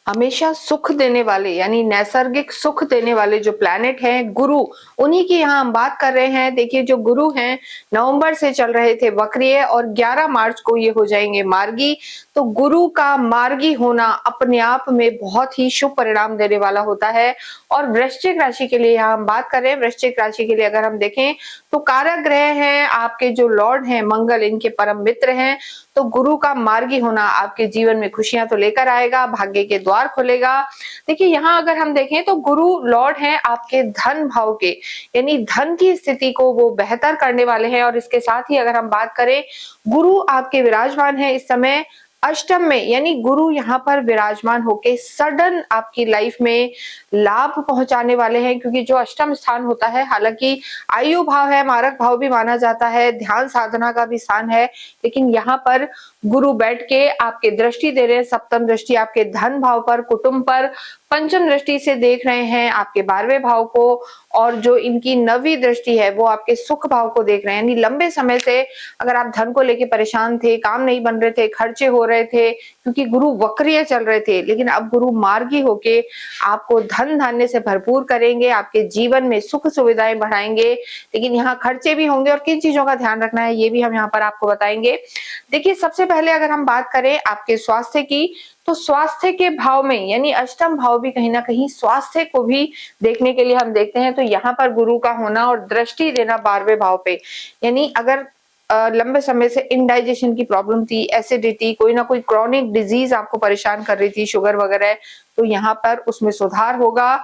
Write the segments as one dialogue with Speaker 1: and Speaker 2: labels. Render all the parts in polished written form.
Speaker 1: हमेशा सुख देने वाले यानी नैसर्गिक सुख देने वाले जो प्लैनेट हैं गुरु, उन्हीं की यहाँ हम बात कर रहे हैं। देखिए जो गुरु हैं नवंबर से चल रहे थे वक्रीय और 11 मार्च को ये हो जाएंगे मार्गी। तो गुरु का मार्गी होना अपने आप में बहुत ही शुभ परिणाम देने वाला होता है। और वृश्चिक राशि के लिए यहाँ हम बात कर रहे हैं, वृश्चिक राशि के लिए अगर हम देखें तो कारक ग्रह हैं आपके जो लॉर्ड हैं मंगल, इनके परम मित्र हैं। तो गुरु का मार्गी होना आपके जीवन में खुशियां तो लेकर आएगा, भाग्य के द्वार खोलेगा। देखिए यहाँ अगर हम देखें तो गुरु लॉर्ड हैं आपके धन भाव के, यानी धन की स्थिति को वो बेहतर करने वाले हैं। और इसके साथ ही अगर हम बात करें, गुरु आपके विराजमान है इस समय अष्टम में, यानी गुरु यहाँ पर विराजमान होके सडन आपकी लाइफ में लाभ पहुंचाने वाले हैं। क्योंकि जो अष्टम स्थान होता है, हालांकि आयु भाव है, मारक भाव भी माना जाता है, ध्यान साधना का भी स्थान है, लेकिन यहाँ पर गुरु बैठ के आपके दृष्टि दे रहे हैं। सप्तम दृष्टि आपके धन भाव पर, कुटुंब पर, पंचम दृष्टि से देख रहे हैं आपके 12वें भाव को, और जो इनकी 9वीं दृष्टि है वो आपके सुख भाव को देख रहे हैं। यानी लंबे समय से अगर आप धन को लेके परेशान थे, काम नहीं बन रहे थे, खर्चे हो रहे थे क्योंकि गुरु वक्रीय चल रहे थे, लेकिन अब गुरु मार्गी होके आपको धन धान्य से भरपूर करेंगे, आपके जीवन में सुख सुविधाएं बढ़ाएंगे। लेकिन यहाँ खर्चे भी होंगे और किन चीजों का ध्यान रखना है ये भी हम यहाँ पर आपको बताएंगे। देखिए सबसे पहले अगर हम बात करें आपके स्वास्थ्य की, तो स्वास्थ्य के भाव में यानी अष्टम भाव भी कहीं ना कहीं स्वास्थ्य को भी देखने के लिए हम देखते हैं। तो यहाँ पर गुरु का होना और दृष्टि देना 12वें भाव पे, यानी अगर लंबे समय से इंडाइजेशन की प्रॉब्लम थी, एसिडिटी, कोई ना कोई क्रॉनिक डिजीज आपको परेशान कर रही थी, शुगर वगैरह, तो यहाँ पर उसमें सुधार होगा।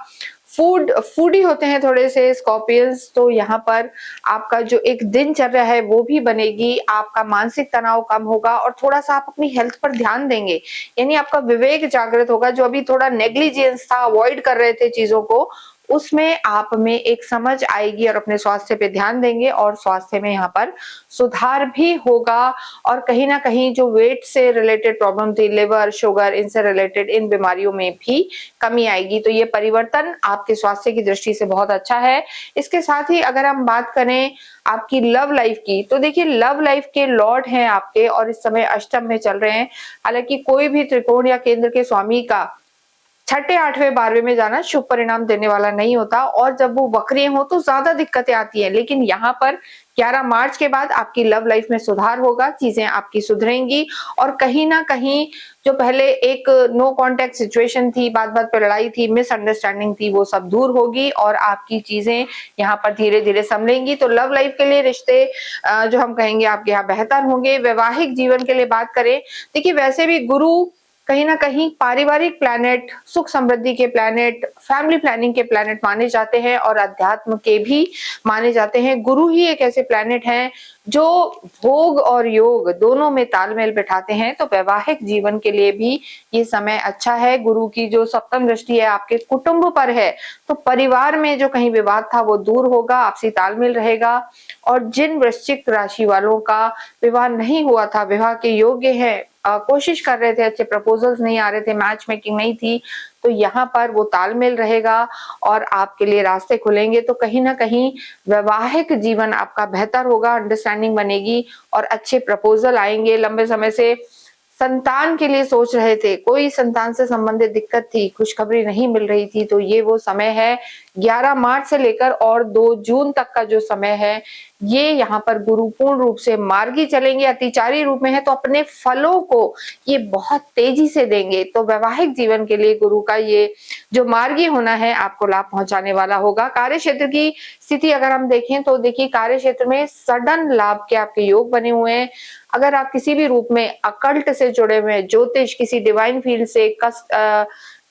Speaker 1: फूडी होते हैं थोड़े से स्कॉर्पियंस, तो यहाँ पर आपका जो एक दिनचर्या है वो भी बनेगी, आपका मानसिक तनाव कम होगा और थोड़ा सा आप अपनी हेल्थ पर ध्यान देंगे, यानी आपका विवेक जागृत होगा। जो अभी थोड़ा नेग्लिजेंस था, अवॉइड कर रहे थे चीजों को, उसमें आप में एक समझ आएगी और अपने स्वास्थ्य पे ध्यान देंगे और स्वास्थ्य में यहाँ पर सुधार भी होगा। और कहीं ना कहीं जो वेट से रिलेटेड प्रॉब्लम थी, लिवर, शुगर, इनसे रिलेटेड इन बीमारियों में भी कमी आएगी। तो ये परिवर्तन आपके स्वास्थ्य की दृष्टि से बहुत अच्छा है। इसके साथ ही अगर हम बात करें आपकी लव लाइफ की, तो देखिए लव लाइफ के लॉर्ड हैं आपके और इस समय अष्टम में चल रहे हैं। हालांकि कोई भी त्रिकोण या केंद्र के स्वामी का छठे, 8वें, 12वें में जाना शुभ परिणाम देने वाला नहीं होता, और जब वो वक्रीय हो तो ज्यादा दिक्कतें आती हैं। लेकिन यहाँ पर 11 मार्च के बाद आपकी लव लाइफ में सुधार होगा, चीजें आपकी सुधरेंगी और कहीं ना कहीं जो पहले एक नो कांटेक्ट सिचुएशन थी, बात बात पे लड़ाई थी, मिसअंडरस्टैंडिंग थी, वो सब दूर होगी और आपकी चीजें यहाँ पर धीरे धीरे संभलेंगी। तो लव लाइफ के लिए रिश्ते जो हम कहेंगे आपके यहाँ बेहतर होंगे। वैवाहिक जीवन के लिए बात करें, देखिए वैसे भी गुरु कहीं ना कहीं पारिवारिक प्लैनेट, सुख समृद्धि के प्लैनेट, फैमिली प्लानिंग के प्लैनेट माने जाते हैं और अध्यात्म के भी माने जाते हैं। गुरु ही एक ऐसे प्लैनेट हैं जो भोग और योग दोनों में तालमेल बिठाते हैं। तो वैवाहिक जीवन के लिए भी ये समय अच्छा है। गुरु की जो सप्तम दृष्टि है आपके कुटुंब पर है, तो परिवार में जो कहीं विवाद था वो दूर होगा, आपसी तालमेल रहेगा। और जिन वृश्चिक राशि वालों का विवाह नहीं हुआ था, विवाह के योग्य है, कोशिश कर रहे थे, अच्छे प्रपोजल्स नहीं आ रहे थे, मैच मेकिंग नहीं थी, तो यहाँ पर वो तालमेल रहेगा और आपके लिए रास्ते खुलेंगे। तो कहीं ना कहीं वैवाहिक जीवन आपका बेहतर होगा, अंडरस्टैंडिंग बनेगी और अच्छे प्रपोजल आएंगे। लंबे समय से संतान के लिए सोच रहे थे, कोई संतान से संबंधित दिक्कत थी, खुशखबरी नहीं मिल रही थी, तो ये वो समय है। 11 मार्च से लेकर और 2 जून तक का जो समय है, ये यहाँ पर गुरु पूर्ण रूप से मार्गी चलेंगे, अतिचारी रूप में है, तो अपने फलों को ये बहुत तेजी से देंगे। तो वैवाहिक जीवन के लिए गुरु का ये जो मार्गी होना है आपको लाभ पहुंचाने वाला होगा। कार्य क्षेत्र की स्थिति अगर हम देखें तो देखिए कार्य क्षेत्र में सडन लाभ के आपके योग बने हुए हैं। अगर आप किसी भी रूप में अकल्ट से जुड़े हुए हैं, ज्योतिष, किसी डिवाइन फील्ड से,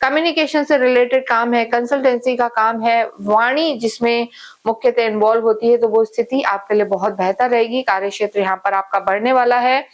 Speaker 1: कम्युनिकेशन से रिलेटेड काम है, कंसल्टेंसी का काम है, वाणी जिसमें मुख्यतः इन्वॉल्व होती है, तो वो स्थिति आपके लिए बहुत बेहतर रहेगी। कार्य क्षेत्र यहाँ पर आपका बढ़ने वाला है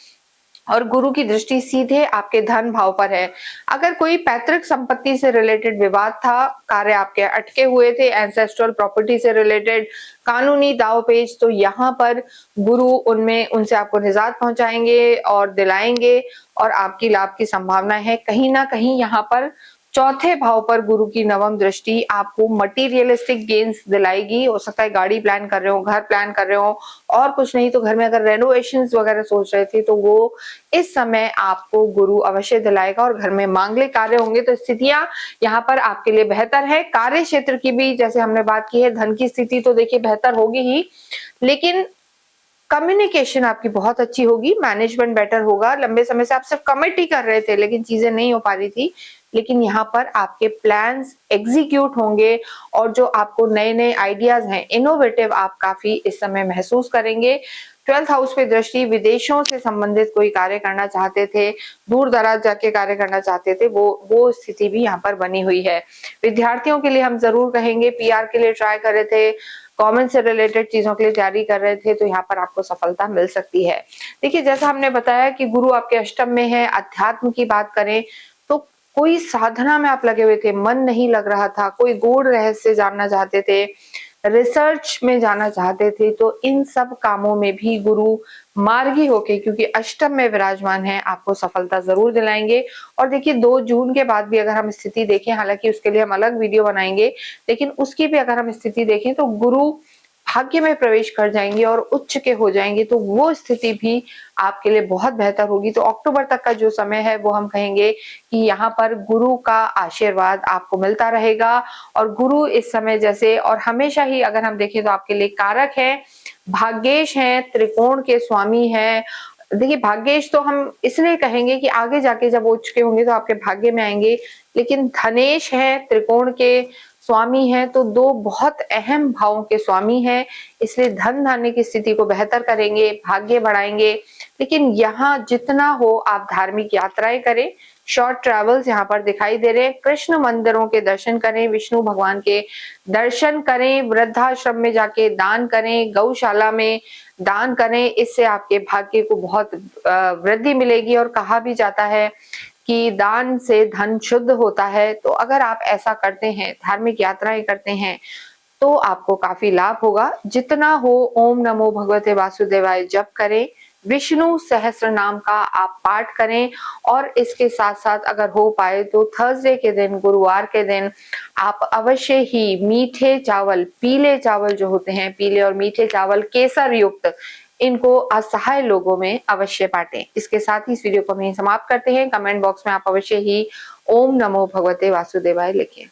Speaker 1: और गुरु की दृष्टि सीधे आपके धन भाव पर है। अगर कोई पैतृक संपत्ति से रिलेटेड विवाद था, कार्य आपके अटके हुए थे, एंसेस्ट्रल प्रॉपर्टी से रिलेटेड कानूनी दाव पेच, तो यहाँ पर गुरु उनमें उनसे आपको निजात पहुंचाएंगे और दिलाएंगे और आपकी लाभ की संभावना है। कहीं ना कहीं यहाँ पर चौथे भाव पर गुरु की नवम दृष्टि आपको मटीरियलिस्टिक गेन्स दिलाएगी। हो सकता है गाड़ी प्लान कर रहे हो, घर प्लान कर रहे हो, और कुछ नहीं तो घर में अगर रेनोवेशंस वगैरह सोच रहे थे तो वो इस समय आपको गुरु अवश्य दिलाएगा। और घर में मांगलिक कार्य होंगे तो स्थितियां यहाँ पर आपके लिए बेहतर है। कार्य क्षेत्र की भी जैसे हमने बात की है, धन की स्थिति तो देखिए बेहतर होगी ही, लेकिन कम्युनिकेशन आपकी बहुत अच्छी होगी, मैनेजमेंट बेटर होगा। लंबे समय से आप सिर्फ कमिट ही कर रहे थे लेकिन चीजें नहीं हो पा रही थी, लेकिन यहाँ पर आपके प्लान्स एग्जीक्यूट होंगे और जो आपको नए नए आइडियाज हैं, इनोवेटिव, आप काफी इस समय महसूस करेंगे। 12th हाउस पे दृष्टि, विदेशों से संबंधित कोई कार्य करना चाहते थे, दूर दराज जाके कार्य करना चाहते थे, वो स्थिति भी यहाँ पर बनी हुई है। विद्यार्थियों के लिए हम जरूर कहेंगे, पीआर के लिए ट्राई कर रहे थे, गवर्नमेंट से रिलेटेड चीजों के लिए तैयारी कर रहे थे, तो यहाँ पर आपको सफलता मिल सकती है। देखिए जैसा हमने बताया कि गुरु आपके अष्टम में है। अध्यात्म की बात करें तो कोई साधना में आप लगे हुए थे, मन नहीं लग रहा था, कोई गूढ़ रहस्य जानना चाहते थे, रिसर्च में जाना चाहते थे, तो इन सब कामों में भी गुरु मार्गी होके, क्योंकि अष्टम में विराजमान है, आपको सफलता जरूर दिलाएंगे। और देखिए 2 जून के बाद भी अगर हम स्थिति देखें, हालांकि उसके लिए हम अलग वीडियो बनाएंगे, लेकिन उसकी भी अगर हम स्थिति देखें तो गुरु भाग्य में प्रवेश कर जाएंगे और उच्च के हो जाएंगे, तो वो स्थिति भी आपके लिए बहुत बेहतर होगी। तो अक्टूबर तक का जो समय है वो हम कहेंगे कि यहाँ पर गुरु का आशीर्वाद आपको मिलता रहेगा। और गुरु इस समय जैसे और हमेशा ही अगर हम देखें तो आपके लिए कारक है, भाग्येश हैं, त्रिकोण के स्वामी हैं। देखिए भाग्येश तो हम इसलिए कहेंगे कि आगे जाके जब उच्च के होंगे तो आपके भाग्य में आएंगे, लेकिन धनेश है, त्रिकोण के स्वामी हैं, तो 2 बहुत अहम भावों के स्वामी हैं, इसलिए धन धान्य की स्थिति को बेहतर करेंगे, भाग्य बढ़ाएंगे। लेकिन यहाँ जितना हो आप धार्मिक यात्राएं करें, शॉर्ट ट्रैवल्स यहाँ पर दिखाई दे रहे हैं। कृष्ण मंदिरों के दर्शन करें, विष्णु भगवान के दर्शन करें, वृद्धाश्रम में जाके दान करें, गौशाला में दान करें, इससे आपके भाग्य को बहुत वृद्धि मिलेगी। और कहा भी जाता है कि दान से धन शुद्ध होता है, तो अगर आप ऐसा करते हैं, धार्मिक यात्राएं करते हैं, तो आपको काफी लाभ होगा। जितना हो ओम नमो भगवते वासुदेवाय जप करें, विष्णु सहस्त्र नाम का आप पाठ करें, और इसके साथ साथ अगर हो पाए तो थर्सडे के दिन, गुरुवार के दिन आप अवश्य ही मीठे चावल, पीले चावल जो होते हैं, पीले और मीठे चावल केसर युक्त, इनको असहाय लोगों में अवश्य बांटें। इसके साथ ही इस वीडियो को हम यहीं समाप्त करते हैं। कमेंट बॉक्स में आप अवश्य ही ओम नमो भगवते वासुदेवाय लिखें।